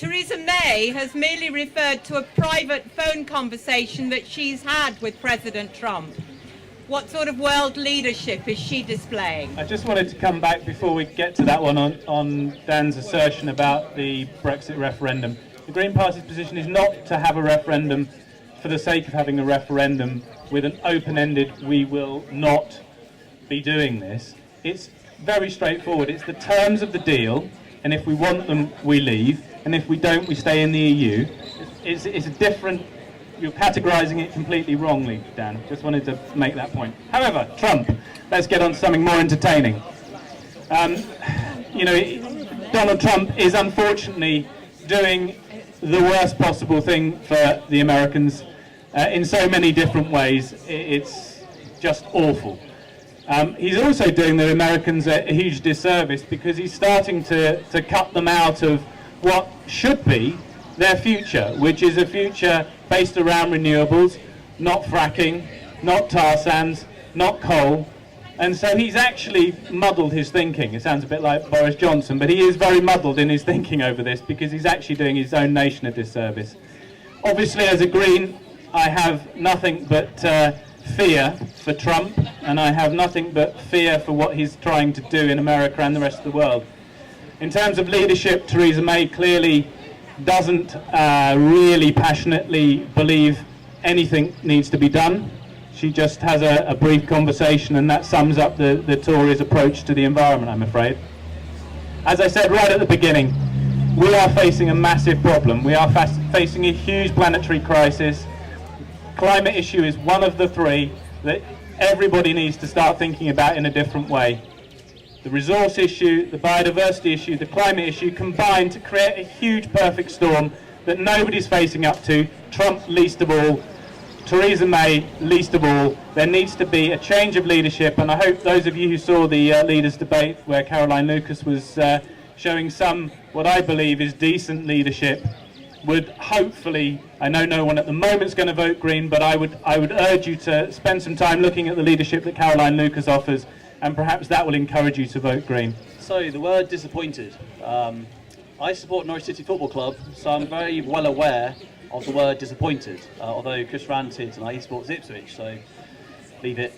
Theresa May has merely referred to a private phone conversation that she's had with President Trump. What sort of world leadership is she displaying? I just wanted to come back before we get to that one on Dan's assertion about the Brexit referendum. The Green Party's position is not to have a referendum for the sake of having a referendum with an open-ended, we will not be doing this. It's very straightforward. It's the terms of the deal, and if we want them, we leave, and if we don't, we stay in the EU. It's a different... You're categorising it completely wrongly, Dan. Just wanted to make that point. However, Trump. Let's get on to something more entertaining. Donald Trump is unfortunately doing the worst possible thing for the Americans in so many different ways. It's just awful. He's also doing the Americans a huge disservice because he's starting to cut them out of what should be their future, which is a future based around renewables, not fracking, not tar sands, not coal. And so he's actually muddled his thinking. It sounds a bit like Boris Johnson, but he is very muddled in his thinking over this because he's actually doing his own nation a disservice. Obviously, as a Green, I have nothing but fear for Trump, and I have nothing but fear for what he's trying to do in America and the rest of the world. In terms of leadership, Theresa May clearly doesn't really passionately believe anything needs to be done. She just has a brief conversation, and that sums up the Tories' approach to the environment, I'm afraid. As I said right at the beginning, we are facing a massive problem. We are facing a huge planetary crisis. Climate issue is one of the three that everybody needs to start thinking about in a different way. The resource issue, the biodiversity issue, the climate issue combined to create a huge perfect storm that nobody's facing up to, Trump least of all, Theresa May least of all. There needs to be a change of leadership, and I hope those of you who saw the leaders' debate where Caroline Lucas was showing some, what I believe is decent leadership, would hopefully, I know no one at the moment is going to vote Green, but I would urge you to spend some time looking at the leadership that Caroline Lucas offers, and perhaps that will encourage you to vote Green. So, the word disappointed. I support Norwich City Football Club, so I'm very well aware of the word disappointed, although Chris ranted tonight, he supports Ipswich, so leave it.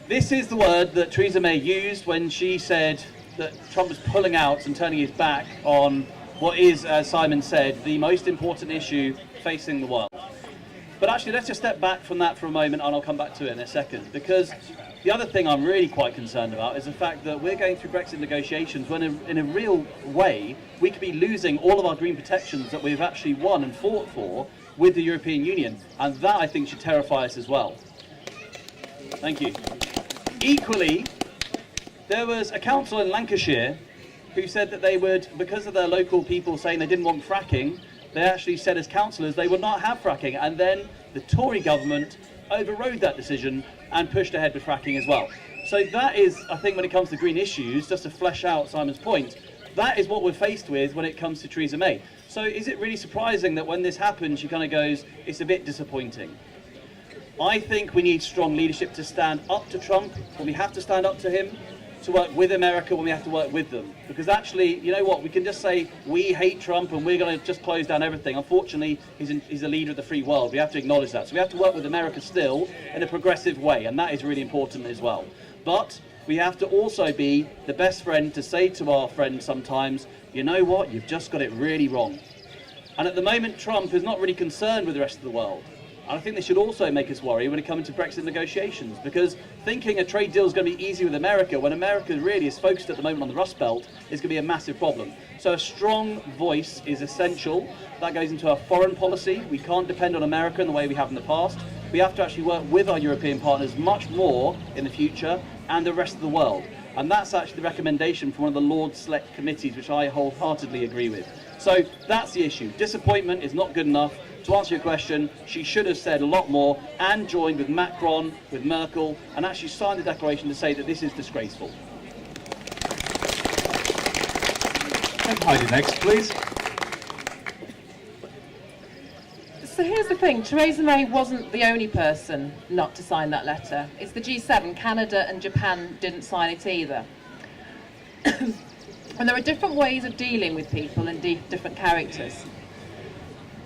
This is the word that Theresa May used when she said that Trump was pulling out and turning his back on what is, as Simon said, the most important issue facing the world. But actually, let's just step back from that for a moment, and I'll come back to it in a second, because the other thing I'm really quite concerned about is the fact that we're going through Brexit negotiations when in a real way we could be losing all of our green protections that we've actually won and fought for with the European Union, and that I think should terrify us as well. Thank you. Equally, there was a council in Lancashire who said that they would, because of their local people saying they didn't want fracking, they actually said as councillors they would not have fracking, and then the Tory government overrode that decision and pushed ahead with fracking as well. So that is, I think, when it comes to green issues, just to flesh out Simon's point, that is what we're faced with when it comes to Theresa May. So is it really surprising that when this happens, she kind of goes, it's a bit disappointing? I think we need strong leadership to stand up to Trump when we have to stand up to him, to work with America when we have to work with them. Because actually, you know what, we can just say, we hate Trump and we're going to just close down everything. Unfortunately, he's a leader of the free world. We have to acknowledge that. So we have to work with America still in a progressive way, and that is really important as well. But we have to also be the best friend to say to our friends sometimes, you know what, you've just got it really wrong. And at the moment, Trump is not really concerned with the rest of the world. And I think this should also make us worry when it comes to Brexit negotiations, because thinking a trade deal is going to be easy with America, when America really is focused at the moment on the Rust Belt, is going to be a massive problem. So a strong voice is essential. That goes into our foreign policy. We can't depend on America in the way we have in the past. We have to actually work with our European partners much more in the future and the rest of the world. And that's actually the recommendation from one of the Lord's Select Committees, which I wholeheartedly agree with. So that's the issue. Disappointment is not good enough. To answer your question, she should have said a lot more and joined with Macron, with Merkel, and actually signed the declaration to say that this is disgraceful. And Heidi next, please. So here's the thing, Theresa May wasn't the only person not to sign that letter. It's the G7, Canada and Japan didn't sign it either. And there are different ways of dealing with people and different characters.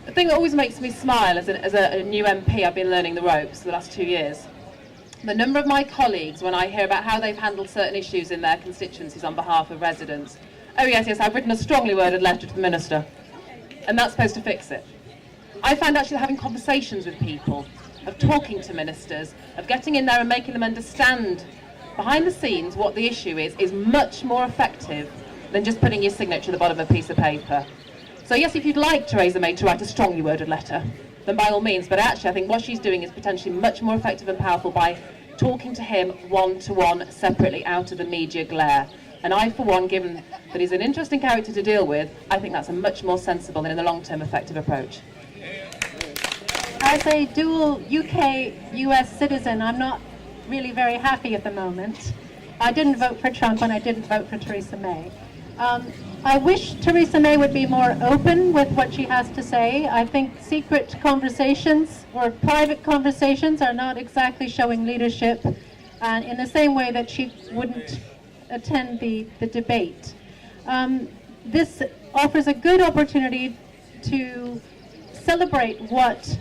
The thing that always makes me smile as a new MP, I've been learning the ropes for the last 2 years. The number of my colleagues, when I hear about how they've handled certain issues in their constituencies on behalf of residents, oh yes, I've written a strongly worded letter to the Minister, and that's supposed to fix it. I find actually having conversations with people, of talking to ministers, of getting in there and making them understand behind the scenes what the issue is much more effective than just putting your signature at the bottom of a piece of paper. So yes, if you'd like Theresa May to write a strongly worded letter, then by all means, but actually I think what she's doing is potentially much more effective and powerful by talking to him one-to-one, separately, out of the media glare. And I, for one, given that he's an interesting character to deal with, I think that's a much more sensible and in the long-term effective approach. As a dual UK-US citizen, I'm not really very happy at the moment. I didn't vote for Trump and I didn't vote for Theresa May. I wish Theresa May would be more open with what she has to say. I think secret conversations or private conversations are not exactly showing leadership, and in the same way that she wouldn't attend the debate. This offers a good opportunity to celebrate what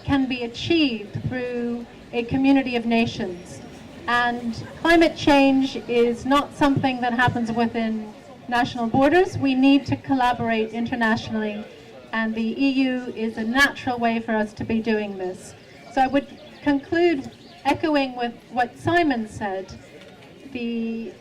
can be achieved through a community of nations. And climate change is not something that happens within national borders. We need to collaborate internationally, and the EU is a natural way for us to be doing this. So I would conclude echoing with what Simon said. The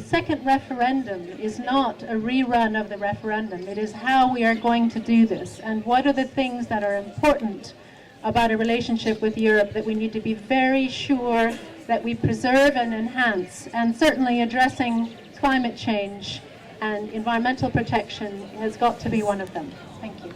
second referendum is not a rerun of the referendum. It is how we are going to do this, and what are the things that are important about a relationship with Europe that we need to be very sure that we preserve and enhance, and certainly addressing climate change and environmental protection has got to be one of them. Thank you.